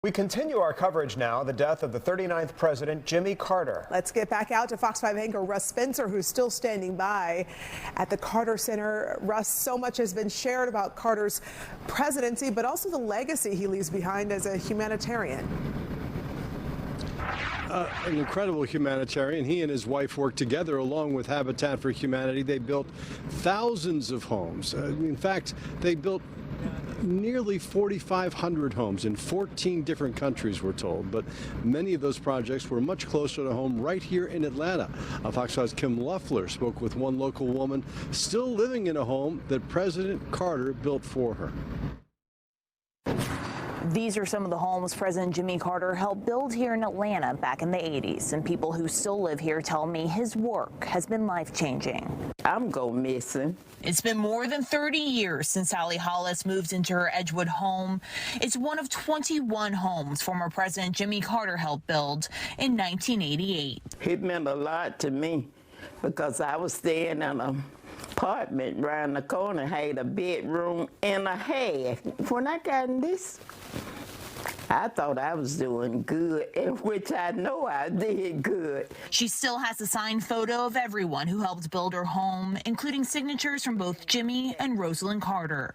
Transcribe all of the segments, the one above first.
We continue our coverage now, the death of the 39th president, Jimmy Carter. Let's get back out to Fox 5 anchor Russ Spencer, who's still standing by at the Carter Center. Russ, so much has been shared about Carter's presidency, but also the legacy he leaves behind as a humanitarian. An incredible humanitarian. He and his wife worked together along with Habitat for Humanity. They built thousands of homes. In fact, they built nearly 4,500 homes in 14 different countries, we're told. But many of those projects were much closer to home right here in Atlanta. Fox 5's Kim Loeffler spoke with one local woman still living in a home that President Carter built for her. These are some of the homes President Jimmy Carter helped build here in Atlanta back in the 80s, and people who still live here tell me his work has been life-changing. I'm going missing. It's been more than 30 years since Sally Hollis moved into her Edgewood home. It's one of 21 homes former President Jimmy Carter helped build in 1988. It meant a lot to me because I was staying in an apartment around the corner, had a bedroom and a half. When I got in this, I thought I was doing good, in which I know I did good. She still has a signed photo of everyone who helped build her home, including signatures from both Jimmy and Rosalynn Carter.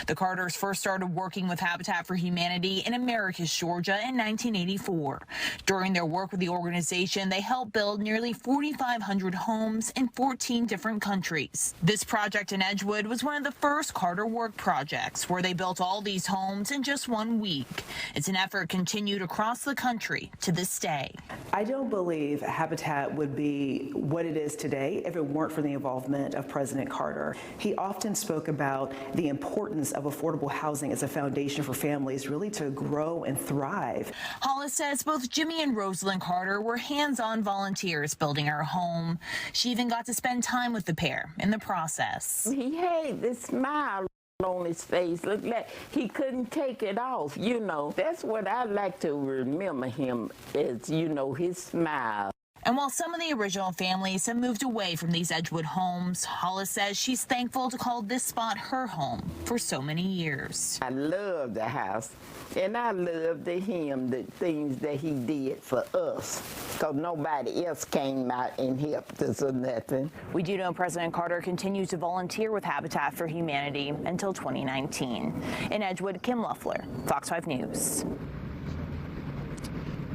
The Carters first started working with Habitat for Humanity in Americus, Georgia in 1984. During their work with the organization, they helped build nearly 4,500 homes in 14 different countries. This project in Edgewood was one of the first Carter work projects, where they built all these homes in just 1 week. It's an effort continued across the country to this day. I don't believe Habitat would be what it is today if it weren't for the involvement of President Carter. He often spoke about the importance of affordable housing as a foundation for families really to grow and thrive. Hollis says both Jimmy and Rosalynn Carter were hands-on volunteers building her home. She even got to spend time with the pair in the process. He had this smile on his face, looked like he couldn't take it off, you know. That's what I like to remember him is, you know, his smile. And while some of the original families have moved away from these Edgewood homes, Hollis says she's thankful to call this spot her home for so many years. I love the house, and I love him, the things that he did for us, because nobody else came out and helped us or nothing. We do know President Carter continues to volunteer with Habitat for Humanity until 2019. In Edgewood, Kim Loeffler, Fox 5 News.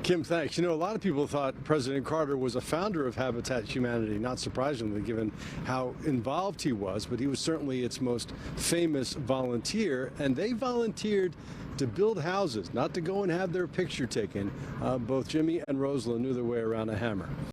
Kim, thanks. You know, a lot of people thought President Carter was a founder of Habitat Humanity, not surprisingly, given how involved he was, but he was certainly its most famous volunteer, and they volunteered to build houses, not to go and have their picture taken. Both Jimmy and Rosalynn knew their way around a hammer.